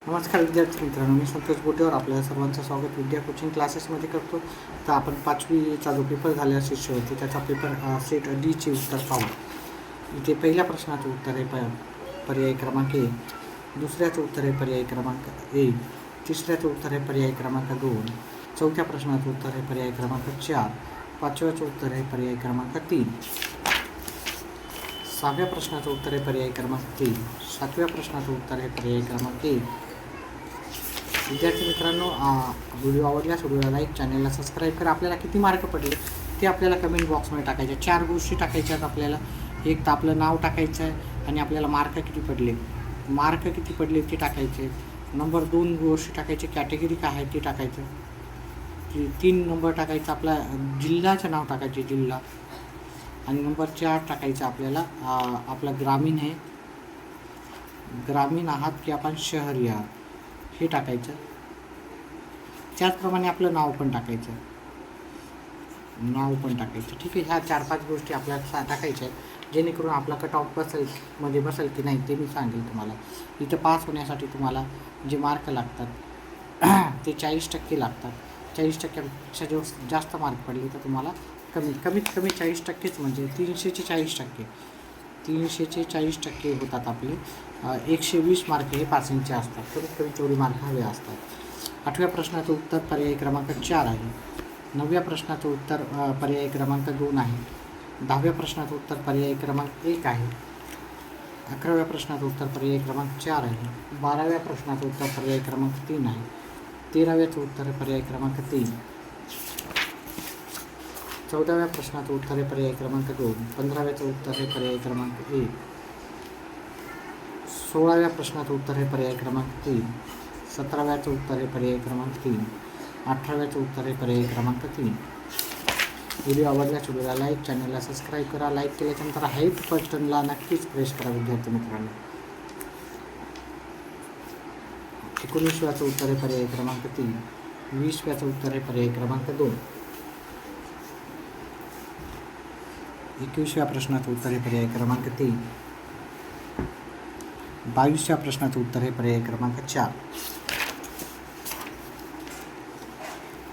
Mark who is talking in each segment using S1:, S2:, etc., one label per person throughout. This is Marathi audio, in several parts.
S1: नमस्कार विद्यार्थी मित्रांनो, मी संतोष बोटेवर आपल्या सर्वांचं स्वागत विद्या कोचिंग क्लासेसमध्ये करतो. तर आपण 5वीचा जो पेपर झालेला शिष्य होते त्याचा पेपर सेट डीचे उत्तर पाहू. इथे पहिल्या प्रश्नाचं उत्तर आहे पर्याय क्रमांक 1, दुसऱ्याचं उत्तर आहे पर्याय क्रमांक 1, तिसऱ्याचं उत्तर आहे पर्याय क्रमांक 2, चौथ्या प्रश्नाचं उत्तर आहे पर्याय क्रमांक 4, पाचव्याचं उत्तर आहे पर्याय क्रमांक 3, सहाव्या प्रश्नाचं उत्तर आहे पर्याय क्रमांक 3, सातव्या प्रश्नाचं उत्तर आहे पर्याय क्रमांक 1. विद्यार्थी मित्रांनो, व्हिडिओ आवडल्यास व्हिडिओला लाईक, चॅनलला सबस्क्राईब करा. आपल्याला किती मार्क पडले ते आपल्याला कमेंट बॉक्समध्ये टाकायचे. 4 गोष्टी टाकायच्या आहेत आपल्याला. एक तर आपलं नाव टाकायचं आहे आणि आपल्याला मार्क किती पडले ते टाकायचे. नंबर 2 गोष्टी टाकायचे, कॅटेगरी काय आहे ते टाकायचं. 3 नंबर टाकायचं, आपला जिल्ह्याचं नाव टाकायचे, जिल्हा. आणि नंबर 4 टाकायचं आपल्याला आपलं ग्रामीण आहात की आपण शहरी आहात हे टाकायचं. त्याचप्रमाणे आपलं नाव पण टाकायचं. ठीक आहे. ह्या 4-5 गोष्टी आपल्याला टाकायच्या आहेत, जेणेकरून आपला कट ऑफ बसेल की नाही ते मी सांगेल तुम्हाला. इथं पास होण्यासाठी तुम्हाला जे मार्क लागतात ते 40% लागतात. 40%पेक्षा जास्त मार्क पडले तर तुम्हाला कमीत कमी 40%च, म्हणजे 300चे 40%. 300चे 40% होतात आपले. 120 मार्क हे पासिंगचे असतात. कमीत कमी 24 मार्क हवे असतात. 8व्या प्रश्नाचं उत्तर पर्याय क्रमांक 4 आहे. 9व्या प्रश्नाचं उत्तर पर्याय क्रमांक 2 आहे. 10व्या प्रश्नाचं उत्तर पर्याय क्रमांक 1 आहे. 11व्या प्रश्नाचं उत्तर पर्याय क्रमांक 4 आहे. 12व्या प्रश्नाचं उत्तर पर्याय क्रमांक 3 आहे. 13व्याचं उत्तर पर्याय क्रमांक 3. 14व्या प्रश्नाचं उत्तर आहे पर्याय क्रमांक 2. 15व्याचं उत्तर आहे पर्याय क्रमांक 1. 16व्या प्रश्नाचं उत्तर आहे पर्याय क्रमांक 3. 17व्याचं उत्तर आहे पर्याय क्रमांक 3. 18व्याचं उत्तर आहे पर्याय क्रमांक 3. व्हिडिओ आवडल्यास व्हिडिओला लाईक, चॅनलला सबस्क्राईब करा. लाईक केल्याच्यानंतर हाईप बटनला नक्कीच प्रेस करा विद्यार्थी मित्रांनो. 19व्याचं उत्तर आहे पर्याय क्रमांक 3. 20व्याचं उत्तर आहे पर्याय क्रमांक 2. 21व्या प्रश्नाचं उत्तर आहे पर्याय क्रमांक 3. 22व्या प्रश्नाचं उत्तर आहे पर्याय क्रमांक 4.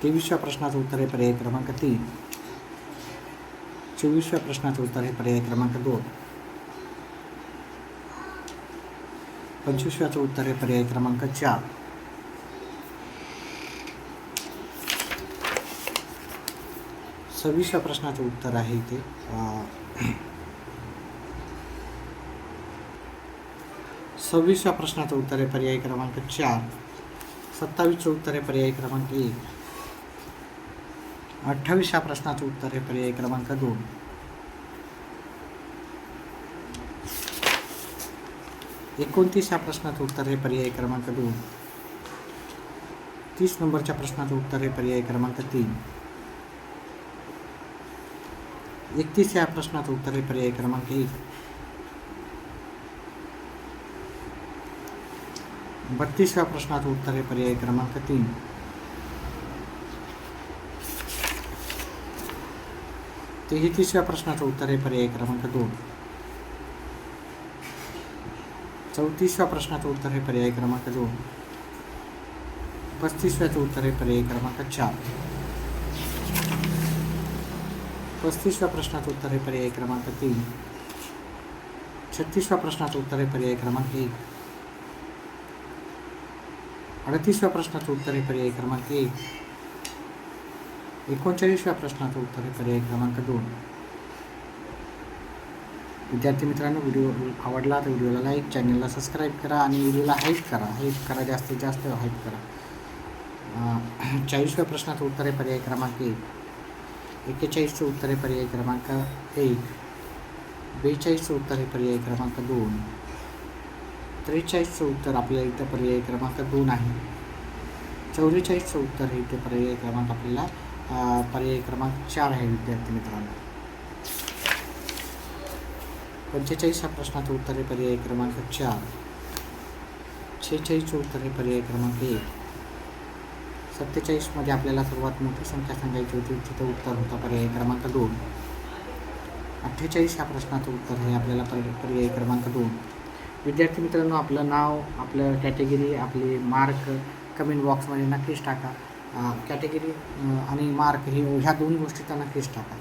S1: 23व्या प्रश्नाचं उत्तर आहे पर्याय क्रमांक 3. 24व्या प्रश्नाचं उत्तर आहे पर्याय क्रमांक 2. 25व्याचं उत्तर आहे पर्याय क्रमांक 4. 26व्या प्रश्नाचं उत्तर आहे इथे 26व्या प्रश्नाचं उत्तर आहे पर्याय क्रमांक 4. 27चं उत्तर आहे पर्याय क्रमांक 1. 28व्या प्रश्नाचं उत्तर आहे पर्याय क्रमांक 2. 29व्या प्रश्नाचं उत्तर आहे पर्याय क्रमांक 2. 30 नंबरच्या प्रश्नाचं उत्तर आहे पर्याय क्रमांक 3. 31व्या प्रश्नाचं उत्तर आहे पर्याय क्रमांक 1. 32व्या प्रश्नाचं उत्तर आहे पर्याय क्रमांक 3. 33व्या प्रश्नाचं उत्तर आहे पर्याय क्रमांक 2. 34व्या प्रश्नाचं उत्तर आहे पर्याय क्रमांक 2. 35व्याचं उत्तर आहे पर्याय क्रमांक 4. 35व्या प्रश्नाचं उत्तर आहे पर्याय क्रमांक 3. 36व्या प्रश्नाचं उत्तर आहे पर्याय क्रमांक 1. 38व्या प्रश्नाचं उत्तर आहे पर्याय क्रमांक 1. 39व्या प्रश्नाचं उत्तर आहे पर्याय क्रमांक 2. विद्यार्थी मित्रांनो, व्हिडिओ आवडला तर व्हिडिओला लाईक, चॅनलला सबस्क्राईब करा आणि व्हिडिओला हाईप करा, जास्तीत जास्त हाईप करा. 40व्या प्रश्नाचं उत्तर आहे पर्याय क्रमांक 1. 41चं उत्तर आहे पर्याय क्रमांक 1. 42चं उत्तर आहे पर्याय क्रमांक 2. 43चं उत्तर आपल्याला इथं पर्याय क्रमांक 2 आहे. 44चं उत्तर हे इथे पर्याय क्रमांक आपल्याला पर्याय क्रमांक 4 आहे विद्यार्थी मित्रांनो. 45व्या प्रश्नाचं उत्तर आहे पर्याय क्रमांक 4. 46चं उत्तर आहे पर्याय क्रमांक 1. 47मध्ये आपल्याला सर्वात मोठी संख्या सांगायची होती, तिथं उत्तर होता पर्याय क्रमांक 2. 48व्या प्रश्नाचं उत्तर आहे आपल्याला पर्याय क्रमांक 2. विद्यार्थी मित्रांनो, आपलं नाव, आपलं कॅटेगरी, आपले मार्क कमेंट बॉक्समध्ये नक्कीच टाका. कॅटेगरी आणि मार्क ह्या 2 गोष्टी तर नक्कीच टाका.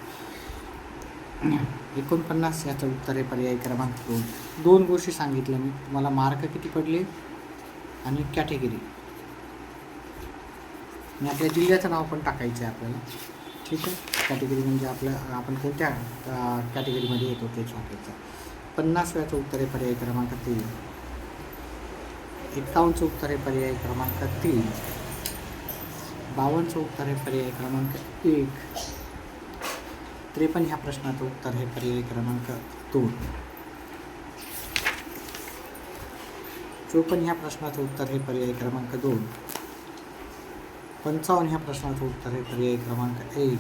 S1: 49 याचं उत्तर आहे पर्याय क्रमांक 2. 2 गोष्टी सांगितल्या मी तुम्हाला, मार्क किती पडले आणि कॅटेगरी, आणि आपल्या जिल्ह्याचं नाव पण टाकायचं आहे आपल्याला. ठीक आहे, कॅटेगरी म्हणजे आपण कोणत्या कॅटेगरीमध्ये येतो ते सांगायचं. 50 याचं उत्तर आहे पर्याय क्रमांक 3. 51चं उत्तर आहे पर्याय क्रमांक 3. 52चं उत्तर आहे पर्याय क्रमांक 1. 53 ह्या प्रश्नाचं उत्तर आहे पर्याय क्रमांक 2. 54 ह्या प्रश्नाचं उत्तर आहे पर्याय क्रमांक 2. 55 ह्या प्रश्नाचं उत्तर आहे पर्याय क्रमांक 1.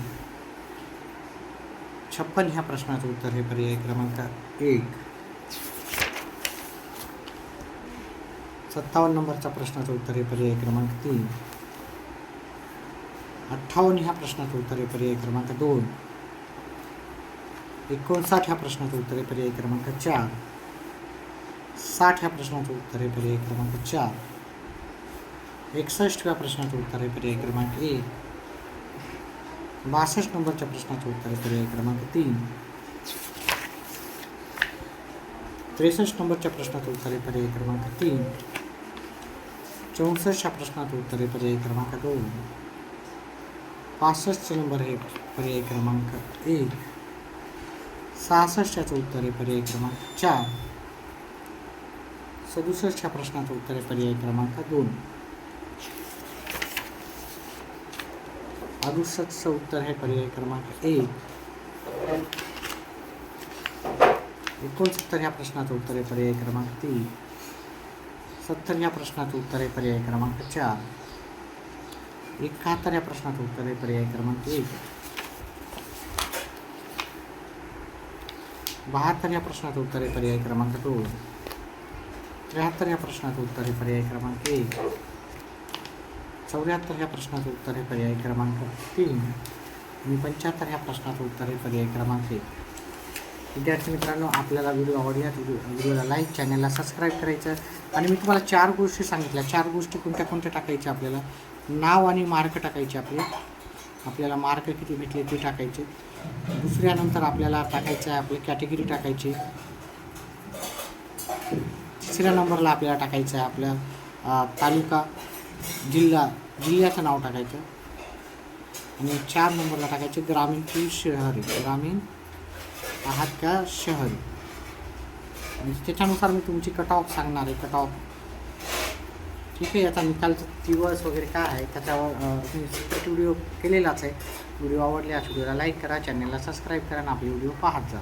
S1: 56 ह्या प्रश्नाचं उत्तर आहे पर्याय क्रमांक 1. 57 नंबरच्या प्रश्नाचं उत्तर आहे पर्याय क्रमांक 3. 58 ह्या प्रश्नाचं उत्तर आहे पर्याय क्रमांक 2. 59 ह्या प्रश्नाचं उत्तर आहे पर्याय क्रमांक 4. 60 ह्या प्रश्नाचं उत्तर आहे पर्याय क्रमांक 4. 61व्या प्रश्नाचं उत्तर आहे पर्याय क्रमांक 1. 62 नंबरच्या प्रश्नाचं उत्तर आहे पर्याय क्रमांक 3. 63 नंबरच्या प्रश्नाचं उत्तर आहे पर्याय क्रमांक 3. 64च्या प्रश्नाचं उत्तर आहे पर्याय क्रमांक 2. 65 नंबर आहे पर्याय क्रमांक 1. 66च्याचं उत्तर आहे पर्याय क्रमांक 4. 67च्या प्रश्नाचं उत्तर आहे पर्याय क्रमांक 2. 68चं उत्तर आहे पर्याय क्रमांक 1. 69 ह्या प्रश्नाचं उत्तर आहे पर्याय क्रमांक 3. 70 ह्या प्रश्नाचं उत्तर आहे पर्याय क्रमांक 4. 71 ह्या प्रश्नाचं उत्तर आहे पर्याय क्रमांक 1. 72 ह्या प्रश्नाचं उत्तर आहे पर्याय क्रमांक 2. 73 ह्या प्रश्नाचं उत्तर आहे पर्याय क्रमांक 1. 74 ह्या प्रश्नाचं उत्तर आहे पर्याय क्रमांक 3. आणि 75 ह्या प्रश्नाचं उत्तर आहे पर्याय क्रमांक 1. विद्यार्थी मित्रांनो, आपल्याला व्हिडिओ आवडला व्हिडिओला लाईक, चॅनलला सबस्क्राईब करायचं. आणि मी तुम्हाला 4 गोष्टी सांगितल्या. 4 गोष्टी कोणत्या कोणत्या टाकायच्या आपल्याला? नाव आणि मार्क टाकायचे आपल्याला मार्क किती भेटले ते टाकायचे. दुसऱ्यानंतर आपल्याला टाकायचं आहे आपली कॅटेगरी टाकायची. तिसऱ्या नंबरला आपल्याला टाकायचं आहे आपल्या तालुका, जिल्ह्याचं नाव टाकायचं. आणि 4 नंबरला टाकायचे ग्रामीण की शहरी, ग्रामीण आहात का शहरी. आणि त्याच्यानुसार मी तुमची कट ऑफ सांगणार आहे, कट ऑफ. ठीक आहे, याचा निकालचा दिवस वगैरे काय आहे त्याच्यावर मी सेपरेट व्हिडिओ केलेलाच आहे. व्हिडिओ आवडल्यास व्हिडिओला लाईक करा, चॅनलला सबस्क्राईब करा आणि आपले व्हिडिओ पाहत जा.